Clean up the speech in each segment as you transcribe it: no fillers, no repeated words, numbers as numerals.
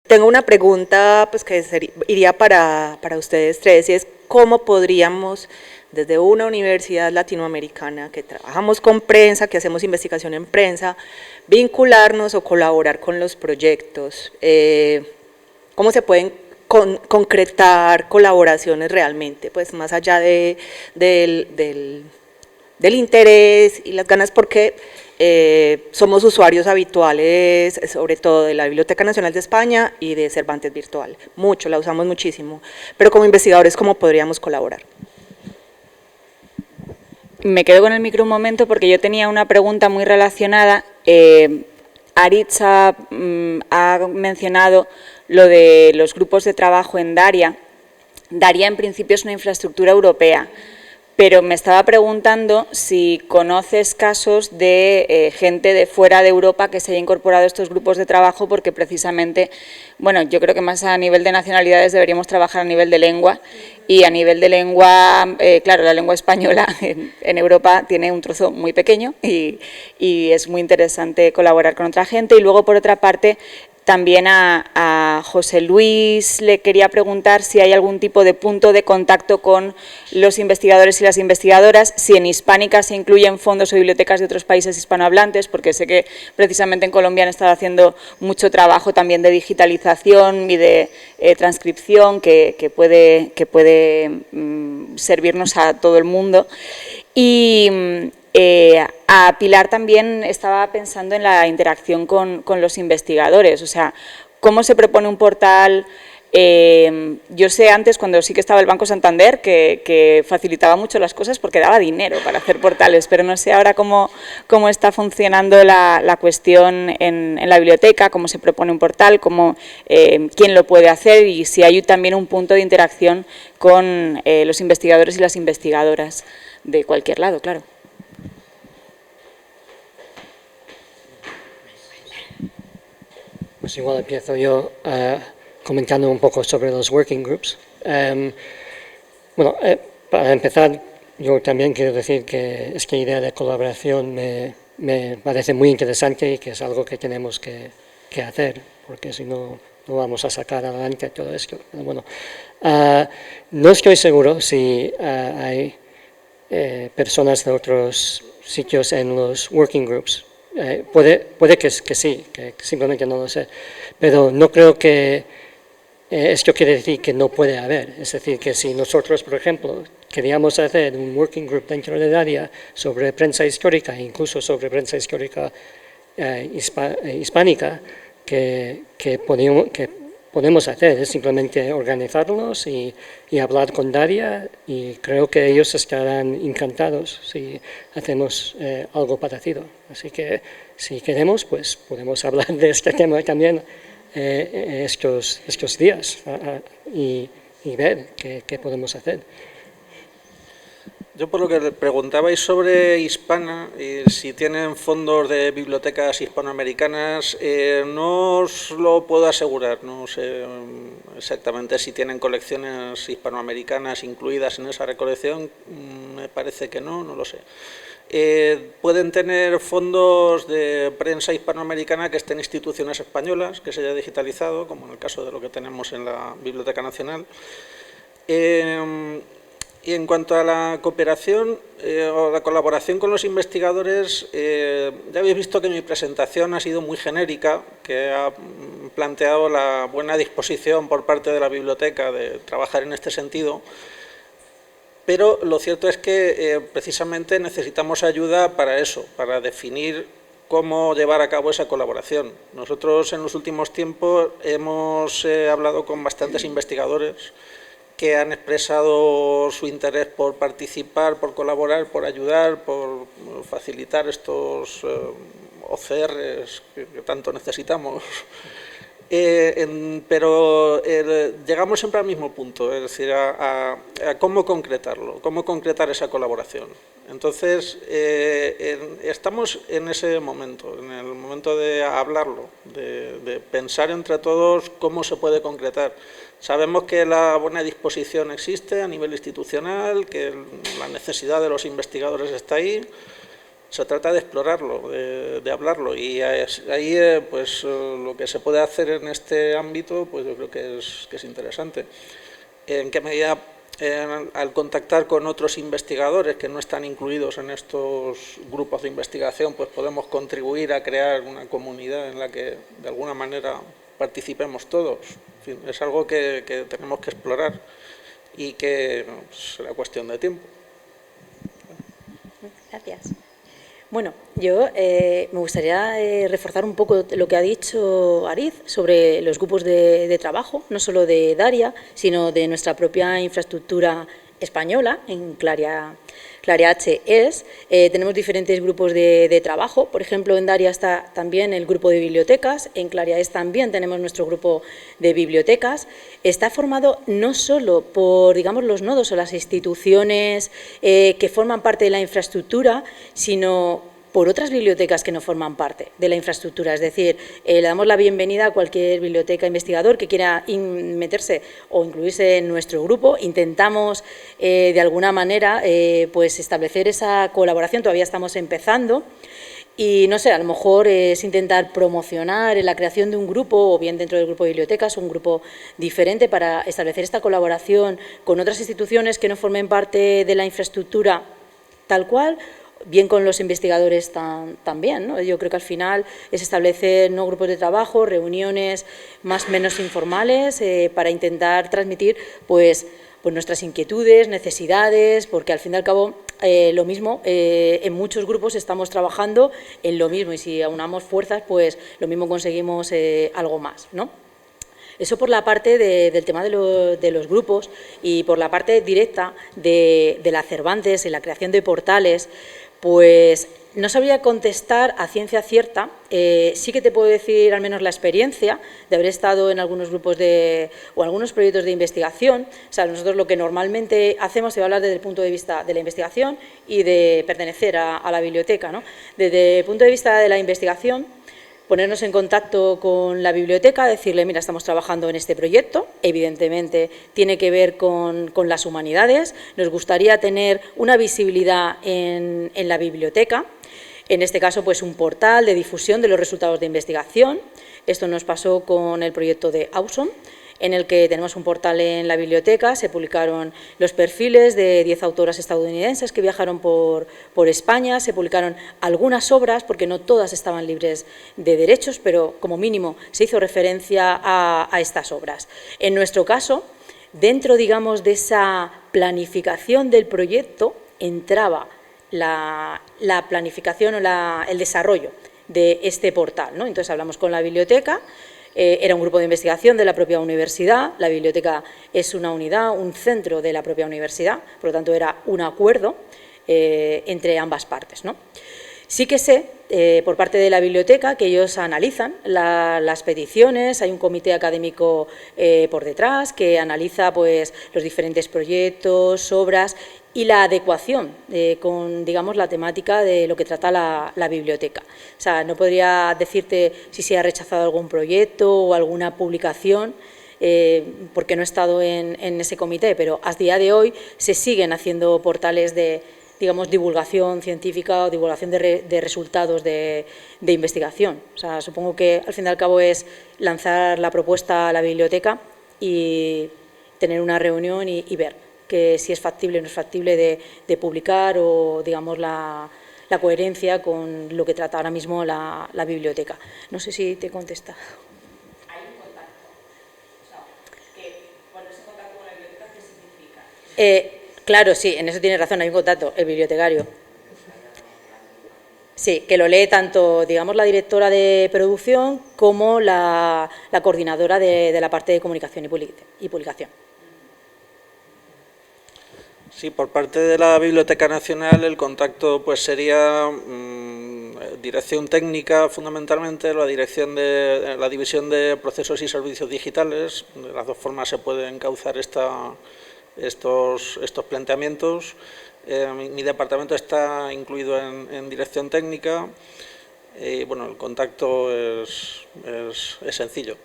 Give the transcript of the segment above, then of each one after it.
Tengo una pregunta pues, que iría para ustedes tres, y es cómo podríamos, desde una universidad latinoamericana que trabajamos con prensa, que hacemos investigación en prensa, vincularnos o colaborar con los proyectos. ¿Cómo se pueden concretar colaboraciones realmente, pues más allá del interés y las ganas, porque somos usuarios habituales, sobre todo de la Biblioteca Nacional de España y de Cervantes Virtual, mucho, la usamos muchísimo, pero como investigadores, ¿cómo podríamos colaborar? Me quedo con el micro un momento porque yo tenía una pregunta muy relacionada. Aritz ha mencionado lo de los grupos de trabajo en Daria. Daria en principio es una infraestructura europea, pero me estaba preguntando si conoces casos de gente de fuera de Europa que se haya incorporado a estos grupos de trabajo, porque precisamente, bueno, yo creo que más a nivel de nacionalidades deberíamos trabajar a nivel de lengua, y a nivel de lengua, claro, la lengua española en Europa tiene un trozo muy pequeño y es muy interesante colaborar con otra gente. Y luego, por otra parte, también a José Luis le quería preguntar si hay algún tipo de punto de contacto con los investigadores y las investigadoras, si en Hispánica se incluyen fondos o bibliotecas de otros países hispanohablantes, porque sé que precisamente en Colombia han estado haciendo mucho trabajo también de digitalización y de transcripción que puede servirnos a todo el mundo. Y a Pilar también estaba pensando en la interacción con los investigadores, o sea, cómo se propone un portal. Yo sé antes, cuando sí que estaba el Banco Santander, que facilitaba mucho las cosas porque daba dinero para hacer portales, pero no sé ahora cómo está funcionando la cuestión en la biblioteca, cómo se propone un portal, quién lo puede hacer y si hay también un punto de interacción con los investigadores y las investigadoras de cualquier lado, claro. Pues igual empiezo yo comentando un poco sobre los working groups. Para empezar, yo también quiero decir que esta idea de colaboración me parece muy interesante y que es algo que tenemos que hacer, porque si no, no vamos a sacar adelante todo esto. Pero bueno, no estoy seguro si hay personas de otros sitios en los working groups. Puede que sí, que simplemente no lo sé, pero no creo que esto quiere decir que no puede haber. Es decir, que si nosotros, por ejemplo, queríamos hacer un working group dentro de Daria sobre prensa histórica, incluso sobre prensa histórica hispánica, que podemos hacer es simplemente organizarnos y hablar con Daria, y creo que ellos estarán encantados si hacemos algo parecido. Así que si queremos, pues podemos hablar de este tema también estos días y ver qué podemos hacer. Yo por lo que le preguntabais sobre Hispana, si tienen fondos de bibliotecas hispanoamericanas, no os lo puedo asegurar, no sé exactamente si tienen colecciones hispanoamericanas incluidas en esa recolección, me parece que no lo sé. Pueden tener fondos de prensa hispanoamericana que estén en instituciones españolas, que se haya digitalizado, como en el caso de lo que tenemos en la Biblioteca Nacional. Y en cuanto a la cooperación o la colaboración con los investigadores, ya habéis visto que mi presentación ha sido muy genérica, que ha planteado la buena disposición por parte de la biblioteca de trabajar en este sentido, pero lo cierto es que precisamente necesitamos ayuda para eso, para definir cómo llevar a cabo esa colaboración. Nosotros en los últimos tiempos hemos hablado con bastantes investigadores que han expresado su interés por participar, por colaborar, por ayudar, por facilitar estos OCRs que tanto necesitamos. Pero llegamos siempre al mismo punto, es decir, a cómo concretarlo, cómo concretar esa colaboración. Entonces, estamos en ese momento, en el momento de hablarlo, de pensar entre todos cómo se puede concretar. Sabemos que la buena disposición existe a nivel institucional, que la necesidad de los investigadores está ahí, se trata de explorarlo, de hablarlo, y ahí pues lo que se puede hacer en este ámbito, pues yo creo que es interesante. ¿En qué medida al contactar con otros investigadores que no están incluidos en estos grupos de investigación, pues podemos contribuir a crear una comunidad en la que de alguna manera participemos todos? En fin, es algo que tenemos que explorar y que será cuestión de tiempo. Gracias. Bueno, yo me gustaría reforzar un poco lo que ha dicho Ariz sobre los grupos de trabajo, no solo de Daria, sino de nuestra propia infraestructura española, en CLARIA-H. Tenemos diferentes grupos de trabajo, por ejemplo, en Daria está también el grupo de bibliotecas, en CLARIA-H también tenemos nuestro grupo de bibliotecas. Está formado no solo por, digamos, los nodos o las instituciones que forman parte de la infraestructura, sino por otras bibliotecas que no forman parte de la infraestructura. Es decir, le damos la bienvenida a cualquier biblioteca investigador que quiera meterse o incluirse en nuestro grupo. Intentamos, de alguna manera, pues establecer esa colaboración. Todavía estamos empezando. Y no sé, a lo mejor es intentar promocionar la creación de un grupo, o bien dentro del grupo de bibliotecas, un grupo diferente para establecer esta colaboración con otras instituciones que no formen parte de la infraestructura tal cual, bien con los investigadores también, ¿no? Yo creo que al final es establecer ¿no? grupos de trabajo, reuniones más o menos informales para intentar transmitir pues nuestras inquietudes, necesidades, porque al fin y al cabo lo mismo, en muchos grupos estamos trabajando en lo mismo y si aunamos fuerzas, pues lo mismo conseguimos algo más, ¿no? Eso por la parte del tema de los grupos y por la parte directa de la Cervantes, en la creación de portales, pues no sabría contestar a ciencia cierta. Sí que te puedo decir al menos la experiencia de haber estado en algunos grupos o algunos proyectos de investigación. O sea, nosotros lo que normalmente hacemos, se va a hablar desde el punto de vista de la investigación y de pertenecer a la biblioteca, ¿no? Desde el punto de vista de la investigación, ponernos en contacto con la biblioteca, decirle, mira, estamos trabajando en este proyecto, evidentemente tiene que ver con las humanidades, nos gustaría tener una visibilidad en la biblioteca, en este caso pues un portal de difusión de los resultados de investigación. Esto nos pasó con el proyecto de Awesome, en el que tenemos un portal en la biblioteca, se publicaron los perfiles de 10 autoras estadounidenses que viajaron por España, se publicaron algunas obras, porque no todas estaban libres de derechos, pero como mínimo se hizo referencia a estas obras. En nuestro caso, dentro, digamos, de esa planificación del proyecto, entraba la planificación o el desarrollo de este portal, ¿no? Entonces hablamos con la biblioteca. Era un grupo de investigación de la propia universidad, la biblioteca es una unidad, un centro de la propia universidad, por lo tanto era un acuerdo entre ambas partes, ¿no? Sí que sé, por parte de la biblioteca, que ellos analizan las peticiones, hay un comité académico por detrás que analiza pues, los diferentes proyectos, obras y la adecuación con, digamos, la temática de lo que trata la biblioteca. O sea, no podría decirte si se ha rechazado algún proyecto o alguna publicación, porque no he estado en ese comité, pero a día de hoy se siguen haciendo portales de, digamos, divulgación científica o divulgación de resultados de investigación. O sea, supongo que al fin y al cabo es lanzar la propuesta a la biblioteca y tener una reunión y ver que si es factible o no es factible de publicar o, digamos, la coherencia con lo que trata ahora mismo la biblioteca. No sé si te he contestado. Hay un contacto. O sea, que cuando ese contacto con la biblioteca, ¿qué significa? Claro, sí, en eso tienes razón, hay un contacto, el bibliotecario. Sí, que lo lee tanto, digamos, la directora de producción como la coordinadora de la parte de comunicación y publicación. Sí, por parte de la Biblioteca Nacional el contacto pues sería dirección técnica fundamentalmente, la división de procesos y servicios digitales. De las dos formas se pueden encauzar estos planteamientos. Mi departamento está incluido en dirección técnica y bueno, el contacto es sencillo.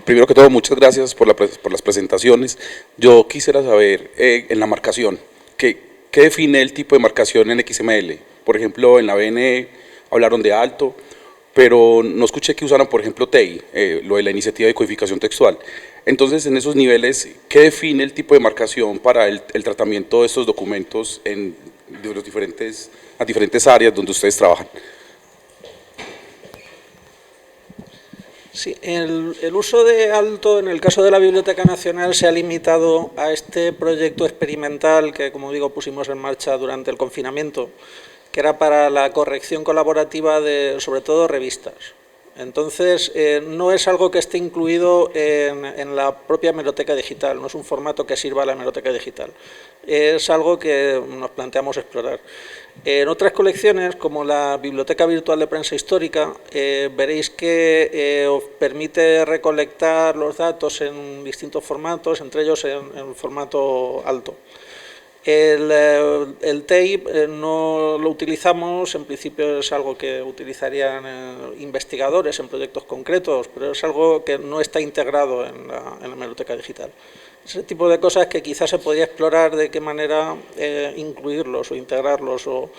primero que todo, muchas gracias por las presentaciones. Yo quisiera saber, en la marcación, ¿qué define el tipo de marcación en XML? Por ejemplo, en la BNE hablaron de alto, pero no escuché que usaran, por ejemplo, TEI, lo de la iniciativa de codificación textual. Entonces, en esos niveles, ¿qué define el tipo de marcación para el tratamiento de estos documentos en las diferentes áreas donde ustedes trabajan? Sí, el uso de alto en el caso de la Biblioteca Nacional se ha limitado a este proyecto experimental que, como digo, pusimos en marcha durante el confinamiento, que era para la corrección colaborativa de, sobre todo, revistas. Entonces, no es algo que esté incluido en la propia hemeroteca digital, no es un formato que sirva a la hemeroteca digital. Es algo que nos planteamos explorar. En otras colecciones, como la Biblioteca Virtual de Prensa Histórica, veréis que os permite recolectar los datos en distintos formatos, entre ellos en formato alto. El TEI no lo utilizamos, en principio es algo que utilizarían investigadores en proyectos concretos, pero es algo que no está integrado en la hemeroteca digital. Ese tipo de cosas que quizás se podría explorar de qué manera incluirlos o integrarlos, o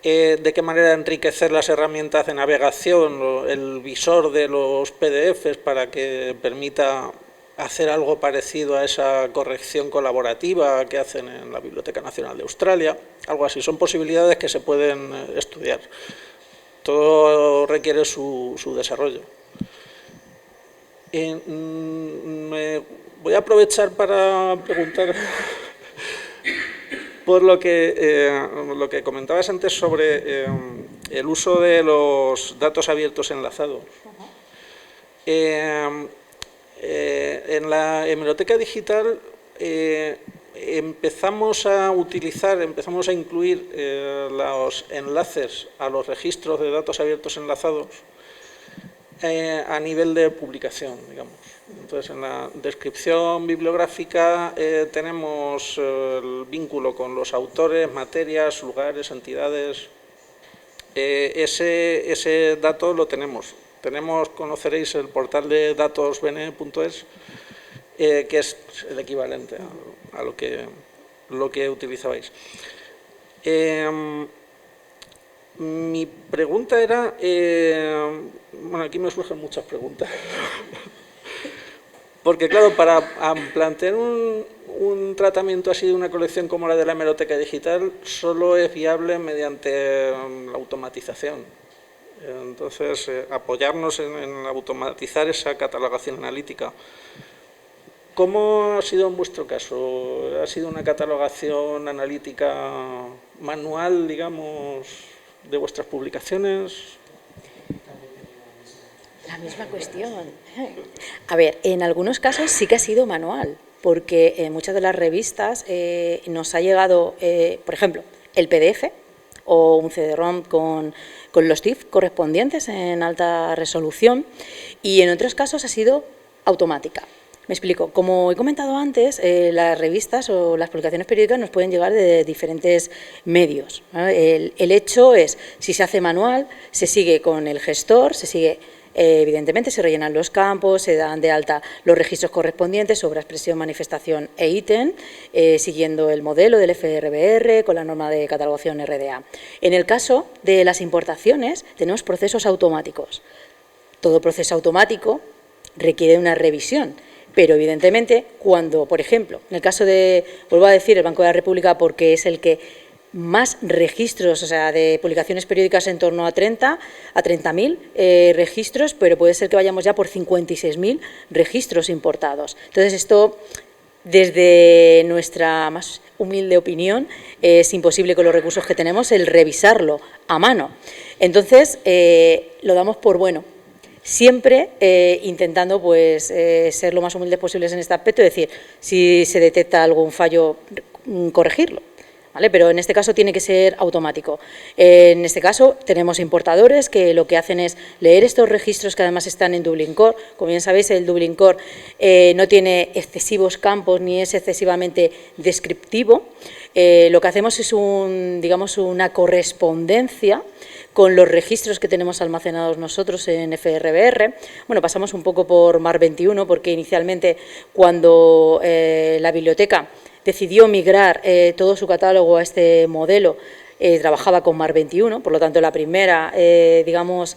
de qué manera enriquecer las herramientas de navegación, el visor de los PDFs para que permita hacer algo parecido a esa corrección colaborativa que hacen en la Biblioteca Nacional de Australia, algo así. Son posibilidades que se pueden estudiar. Todo requiere su desarrollo. Voy a aprovechar para preguntar por lo que comentabas antes sobre el uso de los datos abiertos enlazados. En la hemeroteca digital empezamos a incluir los enlaces a los registros de datos abiertos enlazados a nivel de publicación, digamos. Entonces, en la descripción bibliográfica tenemos el vínculo con los autores, materias, lugares, entidades. Ese dato lo tenemos. Conoceréis el portal de datosbne.es, que es el equivalente a lo que utilizabais. Mi pregunta era, bueno, aquí me surgen muchas preguntas, porque claro, para plantear un tratamiento así de una colección como la de la hemeroteca digital, solo es viable mediante la automatización. Entonces, apoyarnos en automatizar esa catalogación analítica. ¿Cómo ha sido en vuestro caso? ¿Ha sido una catalogación analítica manual, digamos, de vuestras publicaciones? La misma cuestión. A ver, en algunos casos sí que ha sido manual, porque en muchas de las revistas nos ha llegado, por ejemplo, el PDF o un CD-ROM con los TIFF correspondientes en alta resolución, y en otros casos ha sido automática. Me explico. Como he comentado antes, las revistas o las publicaciones periódicas nos pueden llegar de diferentes medios, ¿vale? El hecho es, si se hace manual, se sigue con el gestor, evidentemente se rellenan los campos, se dan de alta los registros correspondientes, obra, expresión, manifestación e ítem, siguiendo el modelo del FRBR con la norma de catalogación RDA. En el caso de las importaciones tenemos procesos automáticos. Todo proceso automático requiere una revisión, pero evidentemente cuando, por ejemplo, en el caso de, vuelvo a decir, el Banco de la República, porque es el que más registros, o sea, de publicaciones periódicas en torno a 30.000 registros, pero puede ser que vayamos ya por 56.000 registros importados. Entonces, esto, desde nuestra más humilde opinión, es imposible con los recursos que tenemos el revisarlo a mano. Entonces, lo damos por bueno. Siempre intentando pues, ser lo más humildes posibles en este aspecto, es decir, si se detecta algún fallo, corregirlo. ¿Vale? Pero en este caso tiene que ser automático. En este caso tenemos importadores que lo que hacen es leer estos registros que además están en Dublin Core. Como bien sabéis, el Dublin Core no tiene excesivos campos ni es excesivamente descriptivo. Lo que hacemos es digamos una correspondencia con los registros que tenemos almacenados nosotros en FRBR. Bueno, pasamos un poco por MAR 21 porque inicialmente cuando la biblioteca decidió migrar todo su catálogo a este modelo, trabajaba con MAR 21, por lo tanto la primera, digamos,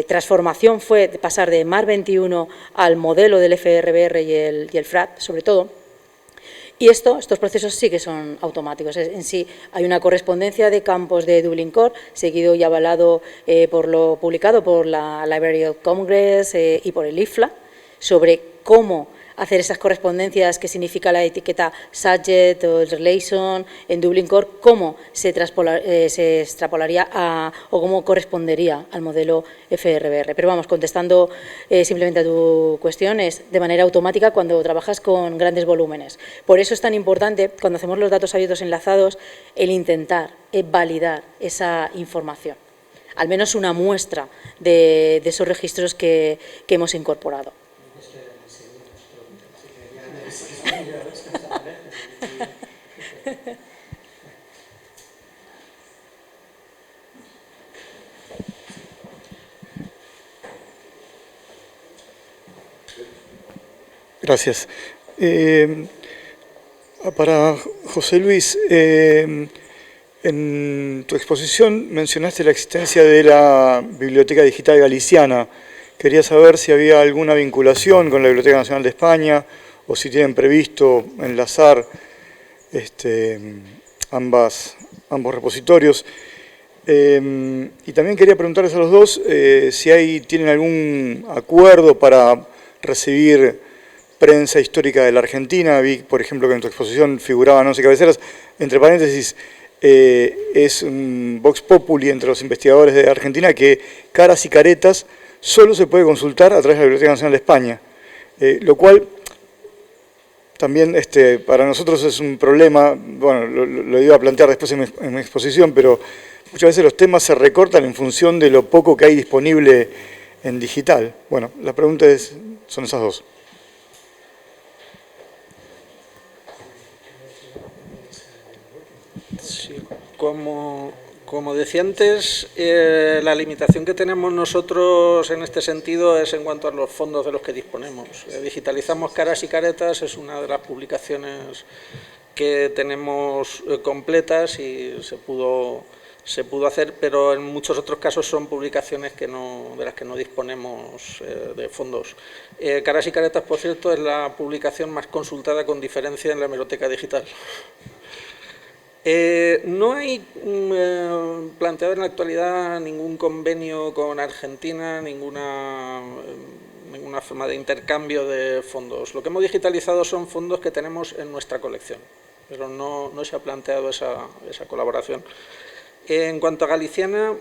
transformación fue pasar de MAR 21 al modelo del FRBR y el FRAP, sobre todo. Y estos procesos sí que son automáticos. En sí hay una correspondencia de campos de Dublin Core, seguido y avalado por lo publicado por la Library of Congress y por el IFLA, sobre cómo hacer esas correspondencias, qué significa la etiqueta subject o relation en Dublin Core, cómo se extrapolaría o cómo correspondería al modelo FRBR. Pero vamos, contestando simplemente a tu cuestión, es de manera automática cuando trabajas con grandes volúmenes. Por eso es tan importante, cuando hacemos los datos abiertos enlazados, el intentar validar esa información, al menos una muestra de esos registros que hemos incorporado. Gracias. Para José Luis, en tu exposición mencionaste la existencia de la Biblioteca Digital Galiciana. Quería saber si había alguna vinculación con la Biblioteca Nacional de España o si tienen previsto enlazar ambos repositorios. Y también quería preguntarles a los dos si tienen algún acuerdo para recibir prensa histórica de la Argentina. Vi, por ejemplo, que en tu exposición figuraban 11 cabeceras. Entre paréntesis, es un vox populi entre los investigadores de Argentina que Caras y Caretas solo se puede consultar a través de la Biblioteca Nacional de España, lo cual también para nosotros es un problema. Bueno, lo iba a plantear después en mi exposición, pero muchas veces los temas se recortan en función de lo poco que hay disponible en digital. Bueno, la pregunta son esas dos. Sí, como decía antes, la limitación que tenemos nosotros en este sentido es en cuanto a los fondos de los que disponemos. Digitalizamos Caras y Caretas, es una de las publicaciones que tenemos completas y se pudo hacer, pero en muchos otros casos son publicaciones de las que no disponemos de fondos. Caras y Caretas, por cierto, es la publicación más consultada con diferencia en la hemeroteca digital. No hay planteado en la actualidad ningún convenio con Argentina, ninguna forma de intercambio de fondos. Lo que hemos digitalizado son fondos que tenemos en nuestra colección, pero no se ha planteado esa colaboración. En cuanto a Galiciana,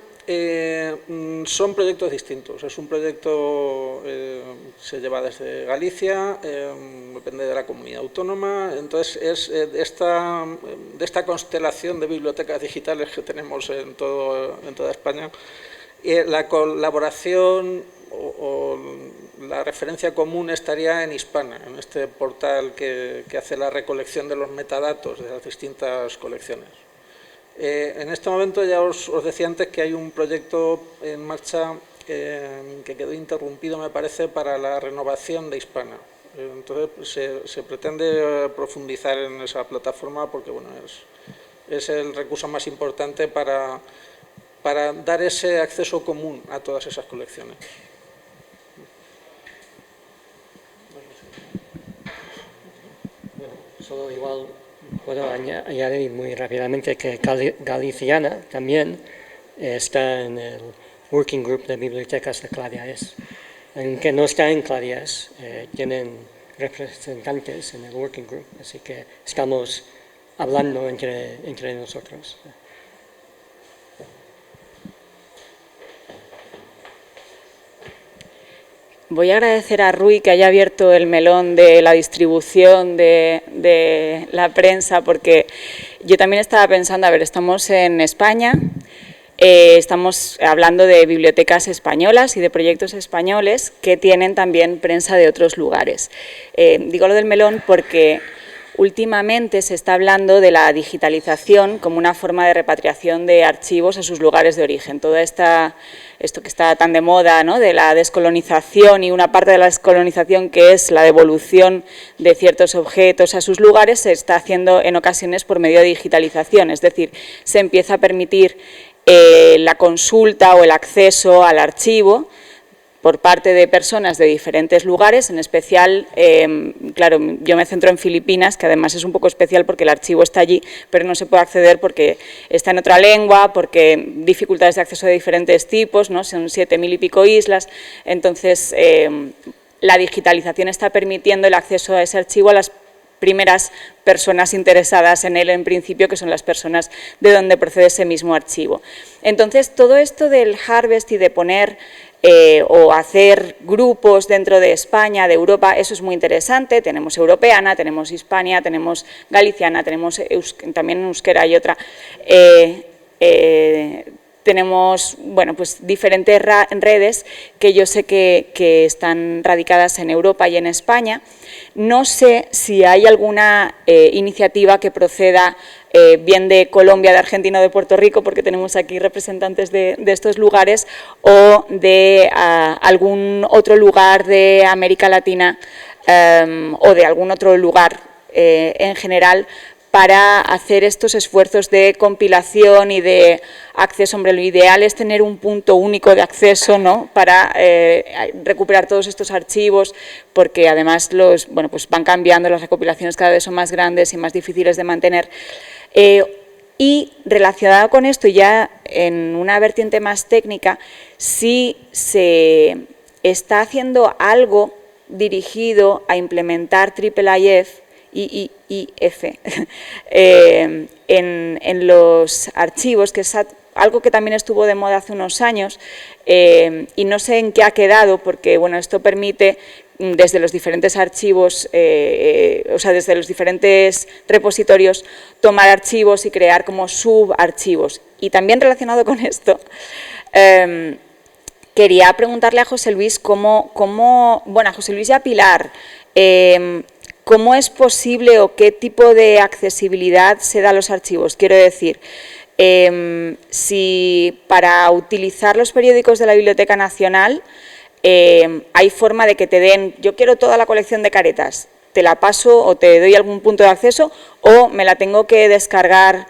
son proyectos distintos. Es un proyecto se lleva desde Galicia, depende de la comunidad autónoma. Entonces, es de esta constelación de bibliotecas digitales que tenemos en toda España, la colaboración o la referencia común estaría en Hispana, en este portal que hace la recolección de los metadatos de las distintas colecciones. En este momento ya os decía antes que hay un proyecto en marcha que quedó interrumpido, me parece, para la renovación de Hispana. Entonces se pretende profundizar en esa plataforma porque bueno, es el recurso más importante para dar ese acceso común a todas esas colecciones. Bueno, solo igual puedo añadir muy rápidamente que Galiciana también está en el Working Group de Bibliotecas de CLADIAES. Aunque no está en CLADIAES, tienen representantes en el Working Group, así que estamos hablando entre nosotros. Voy a agradecer a Rui que haya abierto el melón de la distribución de la prensa, porque yo también estaba pensando, a ver, estamos en España, estamos hablando de bibliotecas españolas y de proyectos españoles que tienen también prensa de otros lugares. Digo lo del melón porque últimamente se está hablando de la digitalización como una forma de repatriación de archivos a sus lugares de origen. Todo esto que está tan de moda, ¿no?, de la descolonización, y una parte de la descolonización que es la devolución de ciertos objetos a sus lugares, se está haciendo en ocasiones por medio de digitalización, es decir, se empieza a permitir la consulta o el acceso al archivo por parte de personas de diferentes lugares, en especial, claro, yo me centro en Filipinas, que además es un poco especial porque el archivo está allí, pero no se puede acceder porque está en otra lengua, porque dificultades de acceso de diferentes tipos, ¿no?, son 7.000 y pico islas, entonces la digitalización está permitiendo el acceso a ese archivo a las primeras personas interesadas en él, en principio, que son las personas de donde procede ese mismo archivo. Entonces, todo esto del harvest y de poner o hacer grupos dentro de España, de Europa, eso es muy interesante. Tenemos Europeana, tenemos Hispania, tenemos Galiciana, tenemos también Euskera y otra. Tenemos, bueno, pues diferentes redes que yo sé que están radicadas en Europa y en España. No sé si hay alguna iniciativa que proceda bien de Colombia, de Argentina o de Puerto Rico, porque tenemos aquí representantes de estos lugares, o de algún otro lugar de América Latina o de algún otro lugar en general, para hacer estos esfuerzos de compilación y de acceso. Hombre, lo ideal es tener un punto único de acceso, ¿no?, para recuperar todos estos archivos, porque además bueno, pues van cambiando, las recopilaciones cada vez son más grandes y más difíciles de mantener. Y relacionado con esto, ya en una vertiente más técnica, si se está haciendo algo dirigido a implementar IIIF en los archivos, que es algo que también estuvo de moda hace unos años, y no sé en qué ha quedado, porque bueno, esto permite desde los diferentes archivos, o sea, desde los diferentes repositorios, tomar archivos y crear como subarchivos. Y también relacionado con esto, quería preguntarle a José Luis bueno, a José Luis y a Pilar, ¿cómo es posible o qué tipo de accesibilidad se da a los archivos? Quiero decir, si para utilizar los periódicos de la Biblioteca Nacional hay forma de que te den, yo quiero toda la colección de Caretas, te la paso o te doy algún punto de acceso, o me la tengo que descargar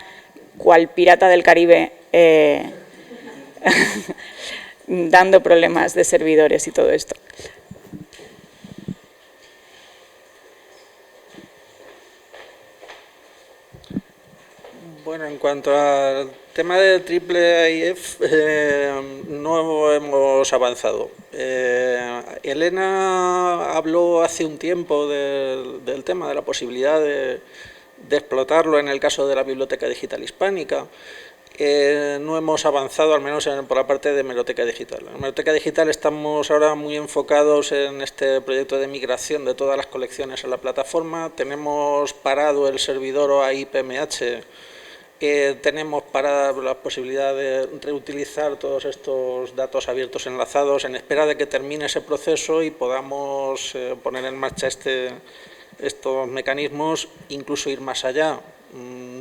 cual pirata del Caribe, dando problemas de servidores y todo esto. Bueno, en cuanto al tema del IIIF, no hemos avanzado. Elena habló hace un tiempo del tema, de la posibilidad de explotarlo en el caso de la Biblioteca Digital Hispánica. No hemos avanzado, al menos por la parte de Hemeroteca Digital. En Hemeroteca Digital estamos ahora muy enfocados en este proyecto de migración de todas las colecciones a la plataforma. Tenemos parado el servidor OAI-PMH. Tenemos para la posibilidad de reutilizar todos estos datos abiertos enlazados en espera de que termine ese proceso y podamos poner en marcha estos mecanismos, incluso ir más allá.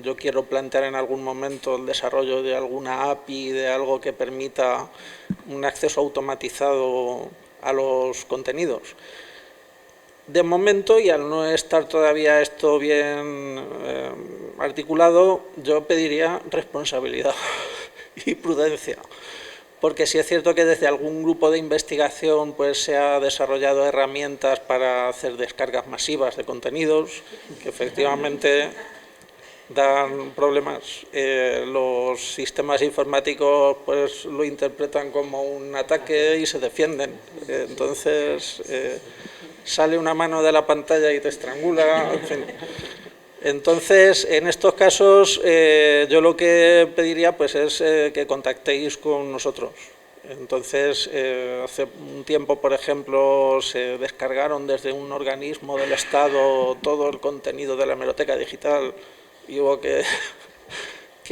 Yo quiero plantear en algún momento el desarrollo de alguna API, de algo que permita un acceso automatizado a los contenidos. De momento, y al no estar todavía esto bien articulado, yo pediría responsabilidad y prudencia, porque sí es cierto que desde algún grupo de investigación pues se ha desarrollado herramientas para hacer descargas masivas de contenidos, que efectivamente dan problemas. Los sistemas informáticos pues lo interpretan como un ataque y se defienden. Entonces sale una mano de la pantalla y te estrangula, en fin. Entonces, en estos casos, yo lo que pediría pues es que contactéis con nosotros. Entonces, hace un tiempo, por ejemplo, se descargaron desde un organismo del Estado todo el contenido de la Hemeroteca Digital y hubo que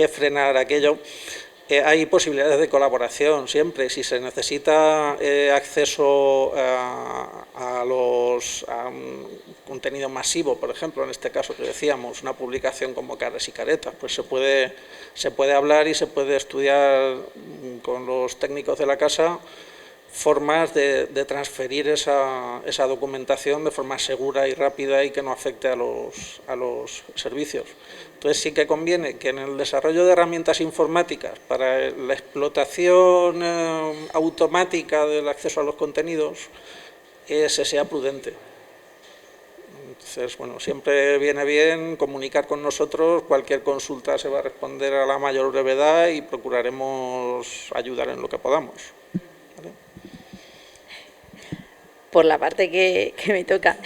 frenar aquello. hay posibilidades de colaboración siempre. Si se necesita acceso a un contenido masivo, por ejemplo, en este caso que decíamos, una publicación como Caras y Caretas, pues se puede hablar y se puede estudiar con los técnicos de la casa formas de transferir esa documentación de forma segura y rápida y que no afecte a los servicios. Entonces sí que conviene que en el desarrollo de herramientas informáticas para la explotación automática del acceso a los contenidos se sea prudente. Entonces, bueno, siempre viene bien comunicar con nosotros, cualquier consulta se va a responder a la mayor brevedad y procuraremos ayudar en lo que podamos. Por la parte que me toca,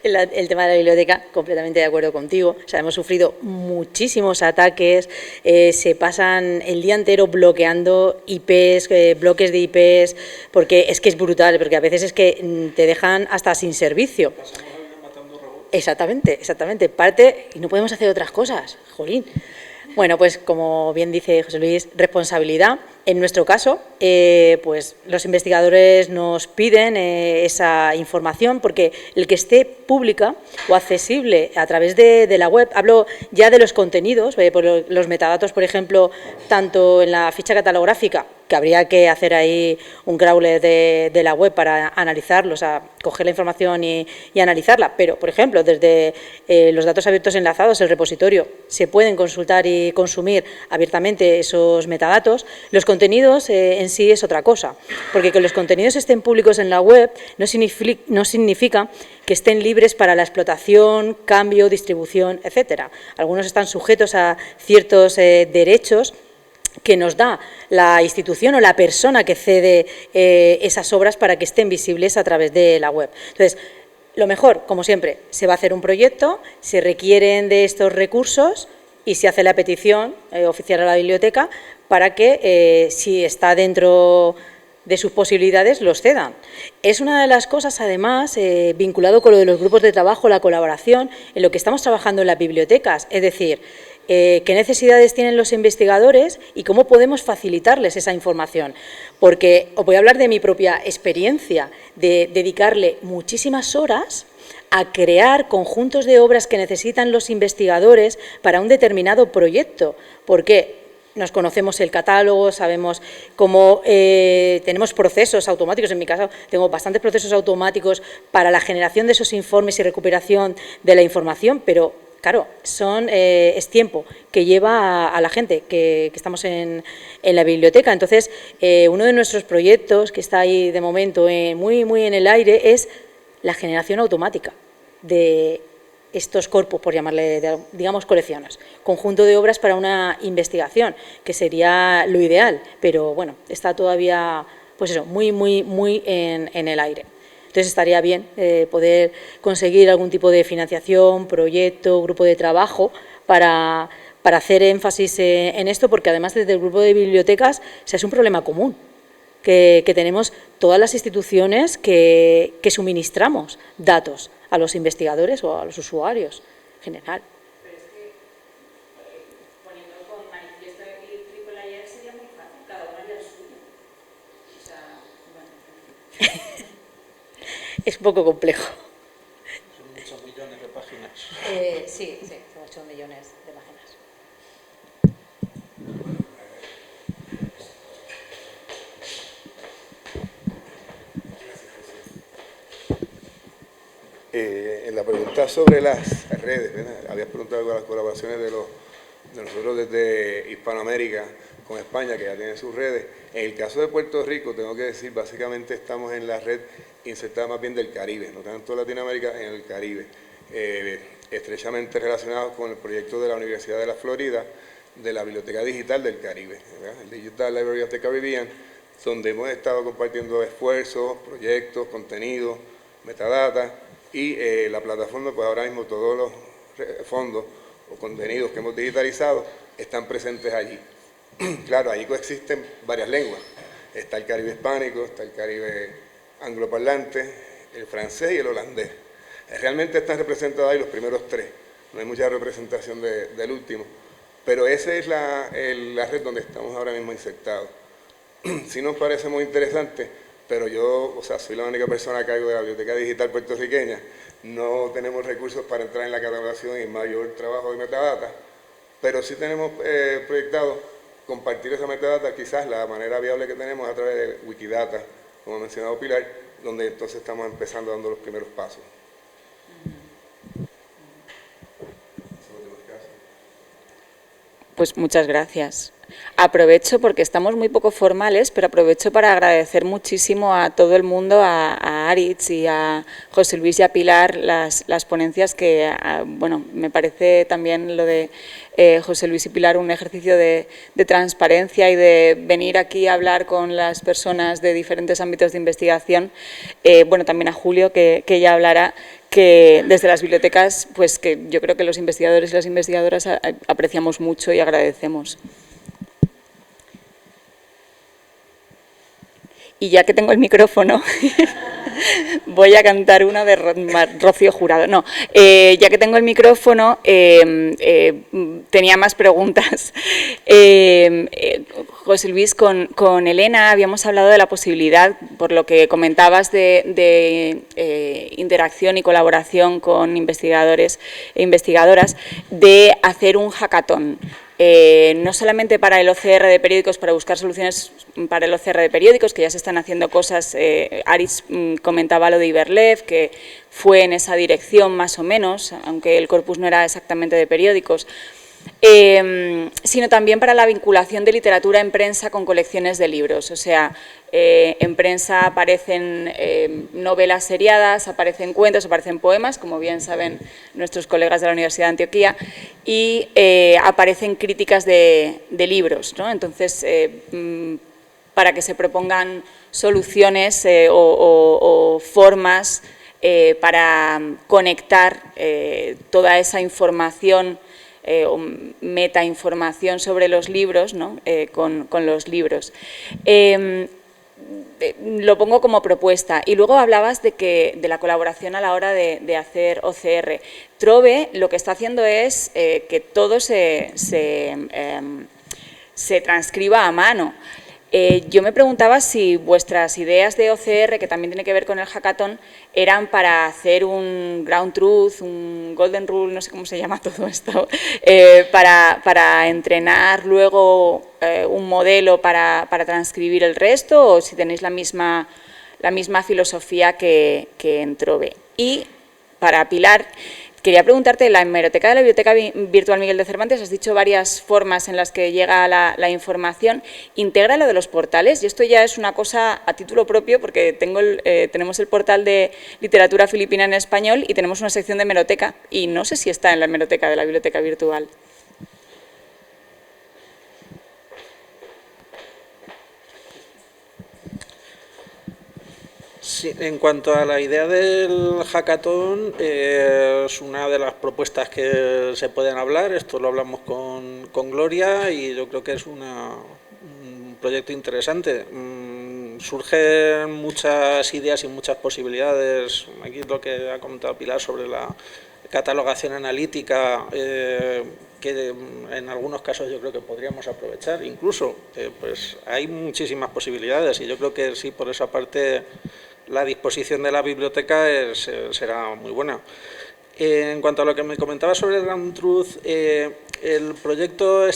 el tema de la biblioteca, completamente de acuerdo contigo. O sea, hemos sufrido muchísimos ataques, se pasan el día entero bloqueando IPs, bloques de IPs, porque es que es brutal, porque a veces es que te dejan hasta sin servicio. Exactamente, exactamente. Parte y no podemos hacer otras cosas, jolín. Bueno, pues como bien dice José Luis, responsabilidad. En nuestro caso, pues los investigadores nos piden esa información porque el que esté pública o accesible a través de la web, hablo ya de los contenidos, por los metadatos, por ejemplo, tanto en la ficha catalográfica, que habría que hacer ahí un crawler de la web para analizarlos, o sea, coger la información y analizarla, pero, por ejemplo, desde los datos abiertos enlazados, el repositorio, se pueden consultar y consumir abiertamente esos metadatos. Los contenidos en sí es otra cosa, porque que los contenidos estén públicos en la web no significa que estén libres para la explotación, cambio, distribución, etcétera. Algunos están sujetos a ciertos derechos que nos da la institución o la persona que cede esas obras para que estén visibles a través de la web. Entonces, lo mejor, como siempre, se va a hacer un proyecto, se requieren de estos recursos y se hace la petición oficial a la biblioteca para que, si está dentro de sus posibilidades, los cedan. Es una de las cosas, además, vinculado con lo de los grupos de trabajo, la colaboración, en lo que estamos trabajando en las bibliotecas, es decir, qué necesidades tienen los investigadores y cómo podemos facilitarles esa información. Porque os voy a hablar de mi propia experiencia, de dedicarle muchísimas horas a crear conjuntos de obras que necesitan los investigadores para un determinado proyecto. ¿Por qué? Nos conocemos el catálogo, sabemos cómo tenemos procesos automáticos. En mi caso, tengo bastantes procesos automáticos para la generación de esos informes y recuperación de la información, pero claro, es tiempo que lleva a la gente que estamos en la biblioteca. Entonces, uno de nuestros proyectos, que está ahí de momento muy en el aire, es la generación automática de estos corpus, por llamarle, digamos, colecciones. Conjunto de obras para una investigación, que sería lo ideal, pero bueno, está todavía, pues eso, muy en el aire. Entonces estaría bien poder conseguir algún tipo de financiación, proyecto, grupo de trabajo para hacer énfasis en esto, porque además desde el grupo de bibliotecas es un problema común que tenemos todas las instituciones que suministramos datos a los investigadores o a los usuarios en general. Pero es que poniendo con manifiesto y triple sería muy fácil, cada uno haría el suyo. O sea, bueno. Es un poco complejo. Son 8 millones de páginas. Sí, son 8 millones de páginas. En la pregunta sobre las redes, ¿verdad? Habías preguntado sobre las colaboraciones de nosotros desde Hispanoamérica con España, que ya tienen sus redes. En el caso de Puerto Rico, tengo que decir, básicamente estamos en la red insertada más bien del Caribe, no tanto Latinoamérica, en el Caribe, estrechamente relacionados con el proyecto de la Universidad de la Florida, de la Biblioteca Digital del Caribe, ¿verdad? El Digital Library of the Caribbean, donde hemos estado compartiendo esfuerzos, proyectos, contenidos, metadata, y la plataforma, pues ahora mismo todos los fondos o contenidos que hemos digitalizado están presentes allí. Claro, ahí coexisten varias lenguas. Está el Caribe hispánico, está el Caribe angloparlante, el francés y el holandés. Realmente están representados ahí los primeros tres. No hay mucha representación del último. Pero esa es la red donde estamos ahora mismo insertados. Sí nos parece muy interesante, pero yo, o sea, soy la única persona a cargo de la Biblioteca Digital puertorriqueña, no tenemos recursos para entrar en la catalogación y mayor trabajo de metadata, pero sí tenemos proyectado compartir esa metadata, quizás la manera viable que tenemos a través de Wikidata, como ha mencionado Pilar, donde entonces estamos empezando dando los primeros pasos. Pues muchas gracias. Aprovecho, porque estamos muy poco formales, pero aprovecho para agradecer muchísimo a todo el mundo, a Aritz y a José Luis y a Pilar, las ponencias que, bueno, me parece también lo de José Luis y Pilar un ejercicio de transparencia y de venir aquí a hablar con las personas de diferentes ámbitos de investigación. Bueno, también a Julio, que ya hablará, que desde las bibliotecas, pues que yo creo que los investigadores y las investigadoras apreciamos mucho y agradecemos. Y ya que tengo el micrófono, voy a cantar una de Rocío Jurado. No, ya que tengo el micrófono, tenía más preguntas. José Luis, con Elena habíamos hablado de la posibilidad, por lo que comentabas, de interacción y colaboración con investigadores e investigadoras, de hacer un hackathon. No solamente para el OCR de periódicos, para buscar soluciones para el OCR de periódicos, que ya se están haciendo cosas. Aritz comentaba lo de Iberlev, que fue en esa dirección más o menos, aunque el corpus no era exactamente de periódicos, sino también para la vinculación de literatura en prensa con colecciones de libros. O sea, en prensa aparecen novelas seriadas, aparecen cuentos, aparecen poemas, como bien saben nuestros colegas de la Universidad de Antioquia, y aparecen críticas de libros, ¿no? Entonces, para que se propongan soluciones o formas para conectar toda esa información o metainformación sobre los libros, ¿no? con los libros. Lo pongo como propuesta. Y luego hablabas de la colaboración a la hora de hacer OCR. Trove lo que está haciendo es que todo se transcriba a mano. Yo me preguntaba si vuestras ideas de OCR, que también tiene que ver con el hackathon, eran para hacer un ground truth, un golden rule, no sé cómo se llama todo esto, para entrenar luego un modelo para transcribir el resto, o si tenéis la misma filosofía que en Trove. Y para Pilar, quería preguntarte, la hemeroteca de la Biblioteca Virtual Miguel de Cervantes, has dicho varias formas en las que llega la información. ¿Integra lo de los portales? Y esto ya es una cosa a título propio, porque tenemos el portal de literatura filipina en español y tenemos una sección de hemeroteca, y no sé si está en la hemeroteca de la Biblioteca Virtual. Sí, en cuanto a la idea del hackathon, es una de las propuestas que se pueden hablar. Esto lo hablamos con Gloria y yo creo que es un proyecto interesante. Surgen muchas ideas y muchas posibilidades. Aquí es lo que ha comentado Pilar sobre la catalogación analítica, que en algunos casos yo creo que podríamos aprovechar. Incluso, pues hay muchísimas posibilidades y yo creo que sí, por esa parte, la disposición de la biblioteca será muy buena. En cuanto a lo que me comentaba sobre el Ground Truth, el proyecto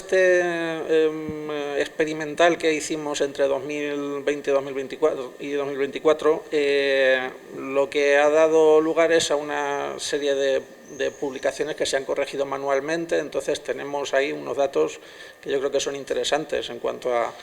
experimental que hicimos entre 2020 y 2024, lo que ha dado lugar es a una serie de publicaciones que se han corregido manualmente. Entonces tenemos ahí unos datos que yo creo que son interesantes en cuanto a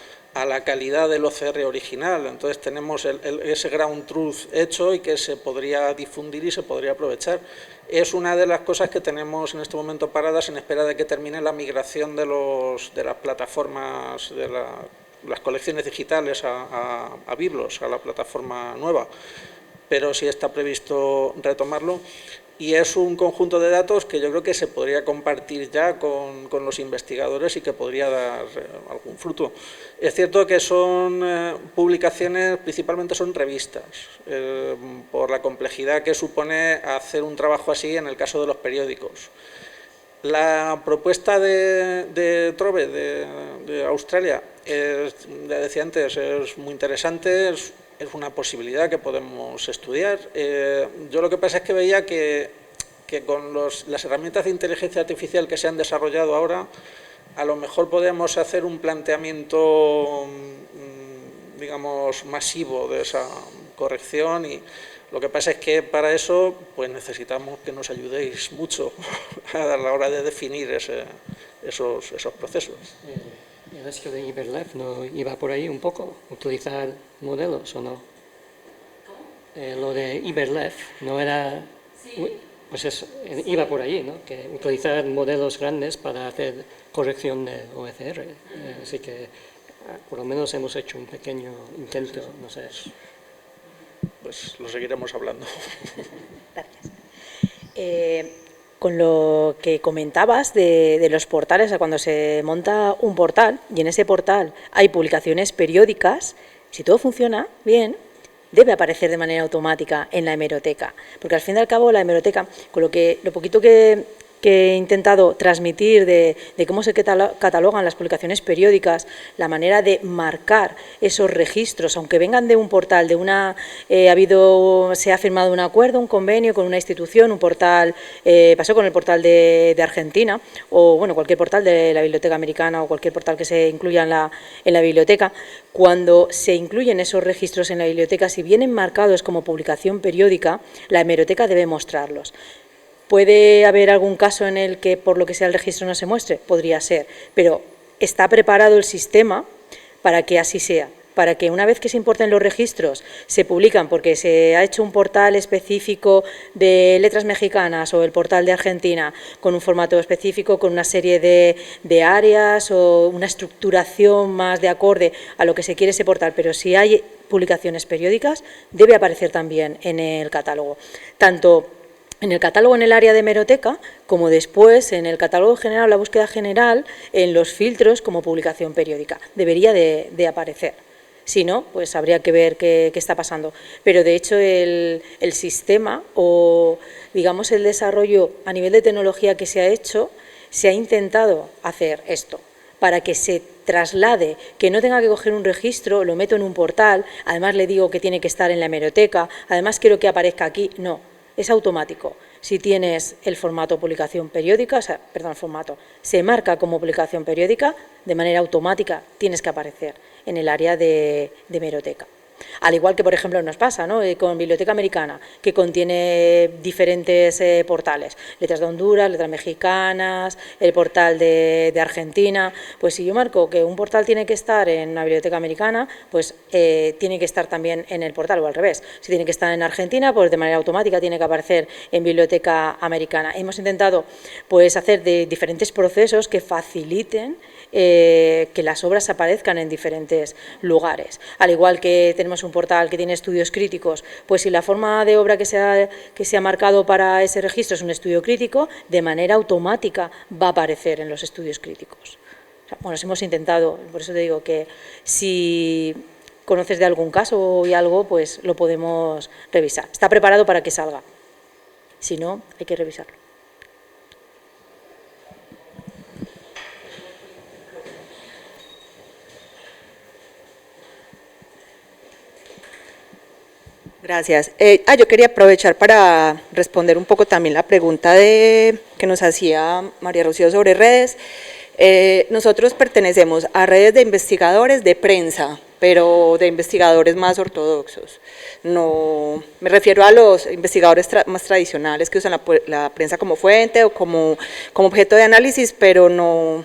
la calidad del OCR original. Entonces tenemos ese ground truth hecho y que se podría difundir y se podría aprovechar. Es una de las cosas que tenemos en este momento paradas en espera de que termine la migración de las plataformas, de las colecciones digitales a Biblos, a la plataforma nueva. Pero sí está previsto retomarlo. Y es un conjunto de datos que yo creo que se podría compartir ya con los investigadores y que podría dar algún fruto. Es cierto que son publicaciones, principalmente son revistas, por la complejidad que supone hacer un trabajo así en el caso de los periódicos. La propuesta de Trove, de Australia, ya decía antes, es muy interesante, es una posibilidad que podemos estudiar. Yo lo que pasa es que veía que con las herramientas de inteligencia artificial que se han desarrollado ahora, a lo mejor podemos hacer un planteamiento, digamos, masivo de esa corrección, y lo que pasa es que para eso pues necesitamos que nos ayudéis mucho a la hora de definir esos procesos. El hecho de Iberlef no iba por ahí un poco, utilizar modelos, ¿o no? Lo de Iberlef no era, pues eso, iba por ahí, ¿no? Que utilizar modelos grandes para hacer corrección de OCR. Así que por lo menos hemos hecho un pequeño intento, no sé. Pues lo seguiremos hablando. Gracias. Con lo que comentabas de los portales, o sea, cuando se monta un portal y en ese portal hay publicaciones periódicas, si todo funciona bien, debe aparecer de manera automática en la hemeroteca, porque al fin y al cabo la hemeroteca, con lo poquito que he intentado transmitir de cómo se catalogan las publicaciones periódicas, la manera de marcar esos registros, aunque vengan de un portal, se ha firmado un acuerdo, un convenio con una institución, un portal, pasó con el portal de Argentina, o bueno, cualquier portal de la Biblioteca Americana o cualquier portal que se incluya en la biblioteca. Cuando se incluyen esos registros en la biblioteca, si vienen marcados como publicación periódica, la hemeroteca debe mostrarlos. ¿Puede haber algún caso en el que por lo que sea el registro no se muestre? Podría ser, pero está preparado el sistema para que así sea, para que una vez que se importen los registros, se publican porque se ha hecho un portal específico de letras mexicanas o el portal de Argentina con un formato específico, con una serie de áreas o una estructuración más de acorde a lo que se quiere ese portal, pero si hay publicaciones periódicas, debe aparecer también en el catálogo, tanto en el catálogo en el área de hemeroteca, como después en el catálogo general, la búsqueda general, en los filtros como publicación periódica. Debería de aparecer. Si no, pues habría que ver qué está pasando. Pero de hecho el sistema o digamos el desarrollo a nivel de tecnología que se ha hecho, se ha intentado hacer esto, para que se traslade, que no tenga que coger un registro, lo meto en un portal, además le digo que tiene que estar en la hemeroteca, además quiero que aparezca aquí, no. Es automático. Si tienes el formato publicación periódica, se marca como publicación periódica, de manera automática tienes que aparecer en el área de hemeroteca. Al igual que, por ejemplo, nos pasa, ¿no?, con Biblioteca Americana, que contiene diferentes portales, letras de Honduras, letras mexicanas, el portal de Argentina. Pues si yo marco que un portal tiene que estar en una Biblioteca Americana, pues tiene que estar también en el portal, o al revés. Si tiene que estar en Argentina, pues de manera automática tiene que aparecer en Biblioteca Americana. Hemos intentado pues hacer de diferentes procesos que faciliten que las obras aparezcan en diferentes lugares. Al igual que tenemos un portal que tiene estudios críticos, pues si la forma de obra que se ha marcado para ese registro es un estudio crítico, de manera automática va a aparecer en los estudios críticos. Bueno, hemos intentado, por eso te digo que si conoces de algún caso y algo, pues lo podemos revisar. Está preparado para que salga. Si no, hay que revisarlo. Gracias. Yo quería aprovechar para responder un poco también la pregunta que nos hacía María Rocío sobre redes. Nosotros pertenecemos a redes de investigadores de prensa, pero de investigadores más ortodoxos. No, me refiero a los investigadores más tradicionales que usan la prensa como fuente o como objeto de análisis, pero no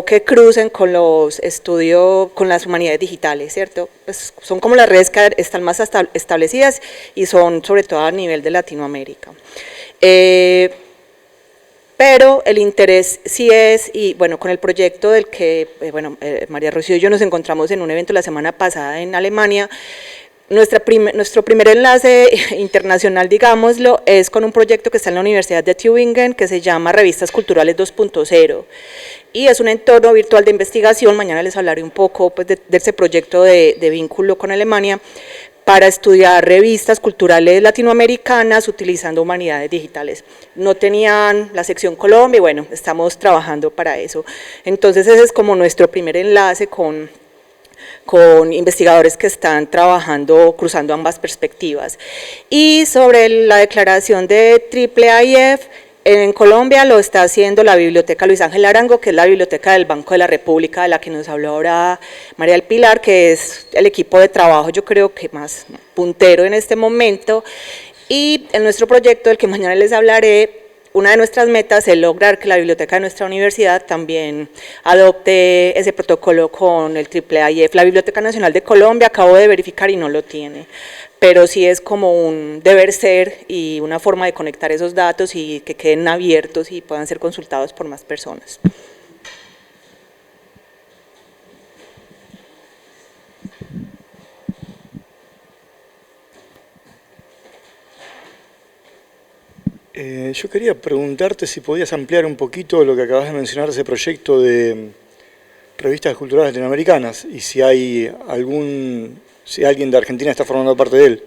que crucen con los estudios, con las humanidades digitales, ¿cierto? Pues son como las redes que están más establecidas y son sobre todo a nivel de Latinoamérica. Pero el interés sí es, y bueno, con el proyecto del que, María Rocío y yo nos encontramos en un evento la semana pasada en Alemania. Nuestro primer enlace internacional, digámoslo, es con un proyecto que está en la Universidad de Tübingen que se llama Revistas Culturales 2.0 y es un entorno virtual de investigación. Mañana les hablaré un poco pues, de ese proyecto de vínculo con Alemania, para estudiar revistas culturales latinoamericanas utilizando humanidades digitales. No tenían la sección Colombia y bueno, estamos trabajando para eso. Entonces ese es como nuestro primer enlace con investigadores que están trabajando, cruzando ambas perspectivas. Y sobre la declaración de AAIF, en Colombia lo está haciendo la Biblioteca Luis Ángel Arango, que es la biblioteca del Banco de la República, de la que nos habló ahora María del Pilar, que es el equipo de trabajo, yo creo que más puntero en este momento. Y en nuestro proyecto, del que mañana les hablaré, una de nuestras metas es lograr que la biblioteca de nuestra universidad también adopte ese protocolo con el AAIF. La Biblioteca Nacional de Colombia acabo de verificar y no lo tiene, pero sí es como un deber ser y una forma de conectar esos datos y que queden abiertos y puedan ser consultados por más personas. Yo quería preguntarte si podías ampliar un poquito lo que acabas de mencionar, ese proyecto de revistas culturales latinoamericanas, y si hay si alguien de Argentina está formando parte de él.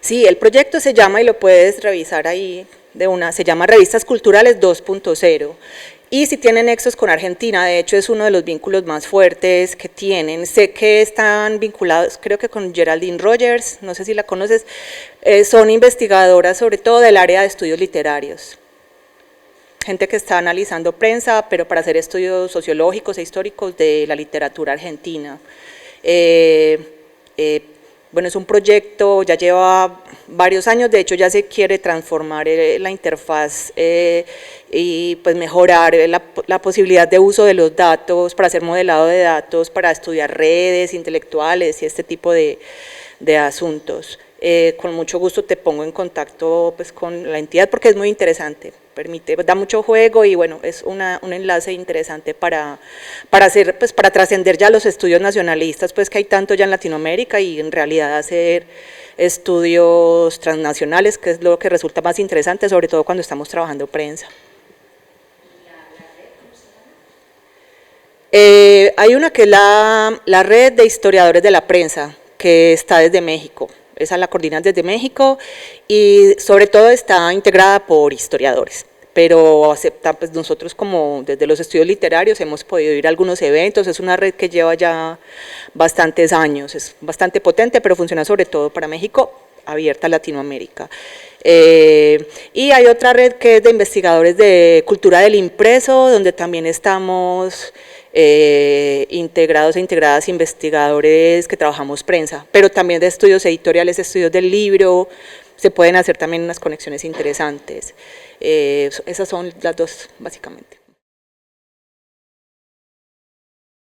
Sí, el proyecto se llama, y lo puedes revisar ahí se llama Revistas Culturales 2.0. Y si tienen nexos con Argentina, de hecho es uno de los vínculos más fuertes que tienen. Sé que están vinculados, creo que con Geraldine Rogers, no sé si la conoces, son investigadoras sobre todo del área de estudios literarios. Gente que está analizando prensa, pero para hacer estudios sociológicos e históricos de la literatura argentina. Bueno, es un proyecto, ya lleva varios años, de hecho ya se quiere transformar la interfaz y pues mejorar la posibilidad de uso de los datos para hacer modelado de datos, para estudiar redes intelectuales y este tipo de asuntos. Con mucho gusto te pongo en contacto pues, con la entidad porque es muy interesante, da mucho juego y bueno, es un enlace interesante para hacer, pues para trascender ya los estudios nacionalistas pues que hay tanto ya en Latinoamérica y en realidad hacer estudios transnacionales, que es lo que resulta más interesante, sobre todo cuando estamos trabajando prensa. Hay una que es la Red de Historiadores de la Prensa, que está desde México. Esa la coordinan desde México y sobre todo está integrada por historiadores, pero acepta, pues nosotros como desde los estudios literarios hemos podido ir a algunos eventos, es una red que lleva ya bastantes años, es bastante potente, pero funciona sobre todo para México, abierta a Latinoamérica. Y hay otra red que es de investigadores de cultura del impreso, donde también estamos integrados e integradas investigadores que trabajamos prensa, pero también de estudios editoriales, estudios del libro, se pueden hacer también unas conexiones interesantes. Esas son las dos, básicamente.